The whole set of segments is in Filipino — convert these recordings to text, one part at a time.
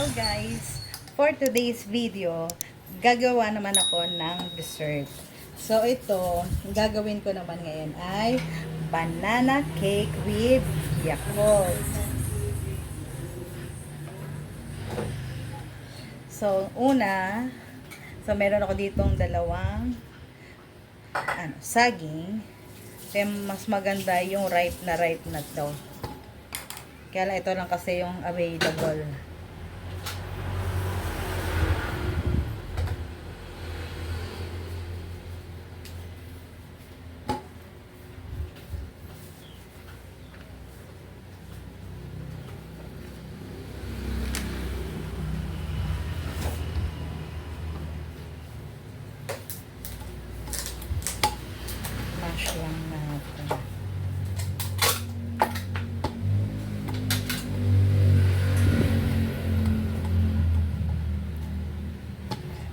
Hello guys! For today's video, gagawa naman ako ng dessert. So ito, gagawin ko naman ngayon ay banana cake with Yakult. So una, meron ako ditong dalawang saging. Kaya mas maganda yung ripe na to. Kaya lang ito lang kasi yung available. Mash lang natin.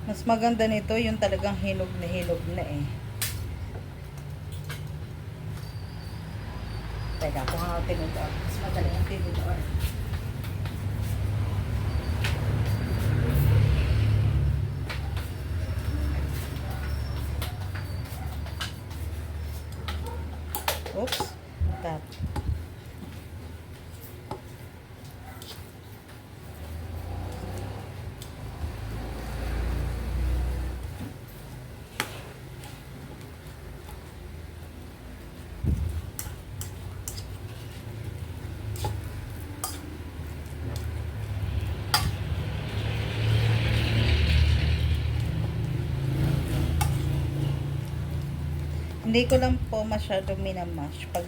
Mas maganda nito yung talagang hinog na eh. Teka, kung ako tinudor. Mas madali ang tinudor. Oops. Tap. Hindi ko lang po masyadong minamash pag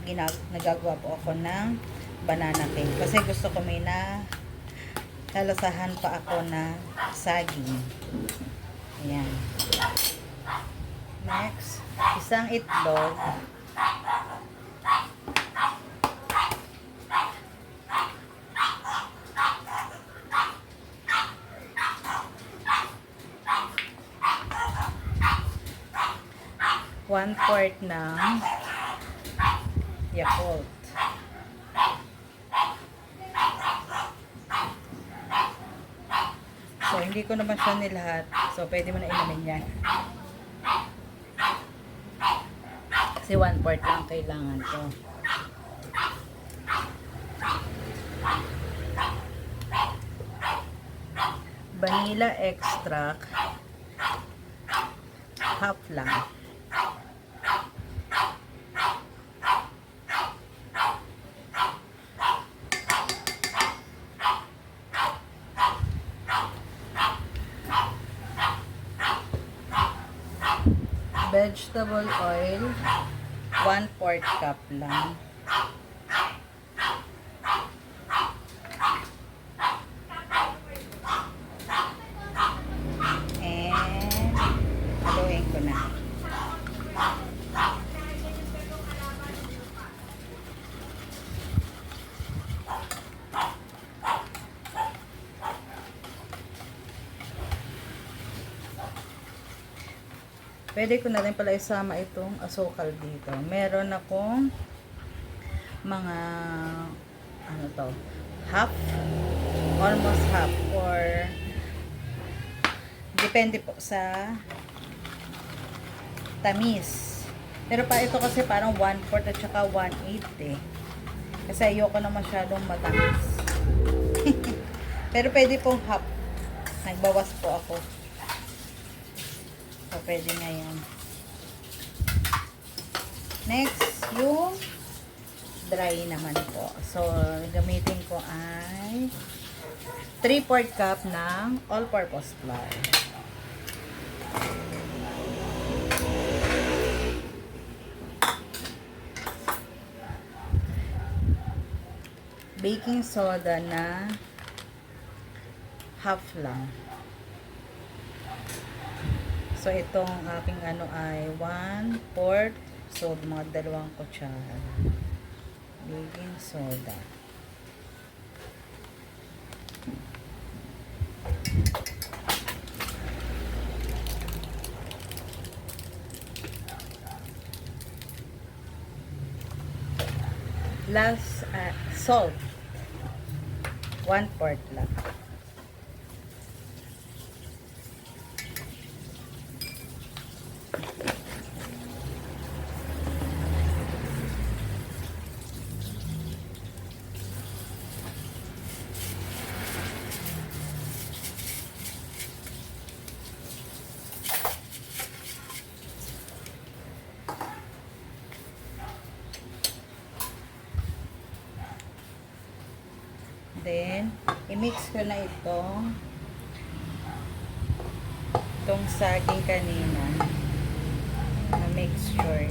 nagagawa po ako ng banana cake. Kasi gusto ko may lalasahan pa ako na saging. Ayan. Next, isang itlog. One-fourth ng Yakult. So, hindi ko naman siya nilahat. So, pwede mo na inumin yan. Kasi one-fourth lang kailangan to. Vanilla extract. Half lang. Vegetable oil, 1/4 cup lang. And haluin ko na. Pwede ko na rin pala isama itong asukal dito. Meron akong mga half, almost half, or depende po sa tamis. Pero pa ito kasi parang 1/4 at saka 1/8 eh. Kasi ayoko na masyadong matamis. Pero pwede pong half. Nagbawas po ako. So, pwede na yan. Next, yung dry naman po. So, gamitin ko ay 3/4 cup ng all-purpose flour. Baking soda na half lang. So, itong aking ay 1/4. So, mga 2 kutsara. Baking soda. Last, salt. 1/4 lang. Then, i-mix ko na itong saging kanina na mixture.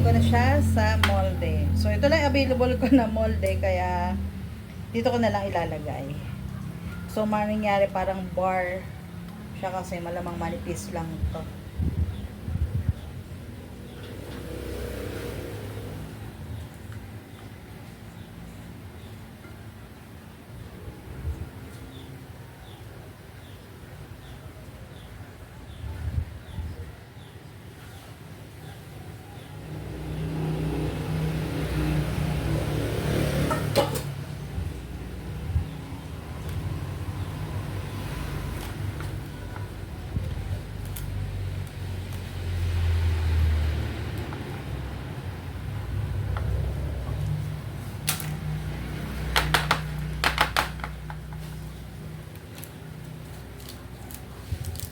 Ko na siya sa molde. So, ito lang available ko na molde, kaya dito ko na lang ilalagay. So, mangyayari parang bar siya kasi malamang manipis lang ito.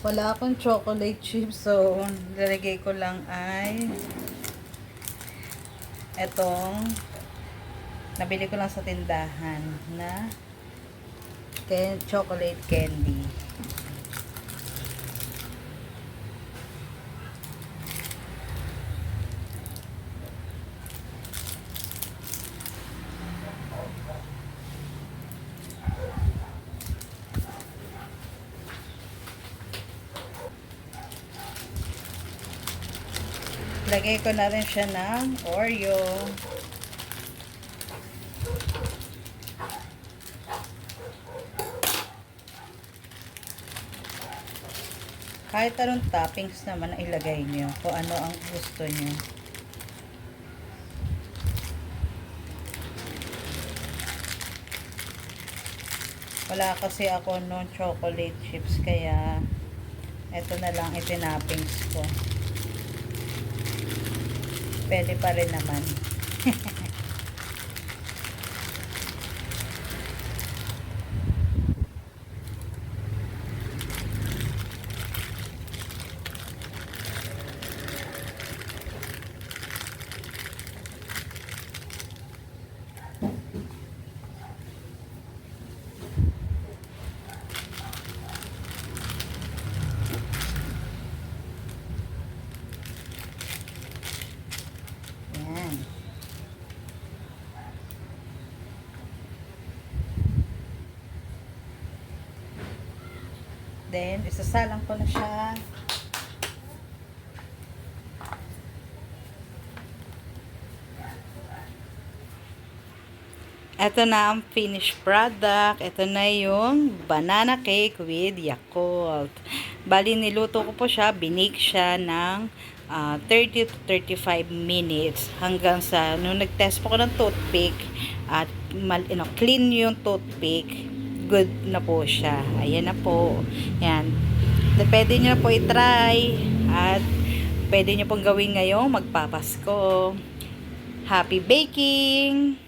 Wala akong chocolate chips, so lalagay ko lang ay etong nabili ko lang sa tindahan na chocolate candy. Lagay ko na rin siya ng Oreo. Kahit anong toppings naman na ilagay nyo, kung ano ang gusto nyo. Wala kasi ako noon chocolate chips, kaya ito na lang itinappings ko. Pwede pa rin naman. Then, isasalang ko na siya. Ito na ang finished product. Ito na yung banana cake with Yakult. Bali, niluto ko po siya. Binake siya ng 30 to 35 minutes. Hanggang sa, nung nag-test po ko ng toothpick, at clean yung toothpick, good na po siya. Ayan na po. Yan. Pwede nyo na po i-try. At pwede nyo pong gawin ngayong magpapasko. Happy baking!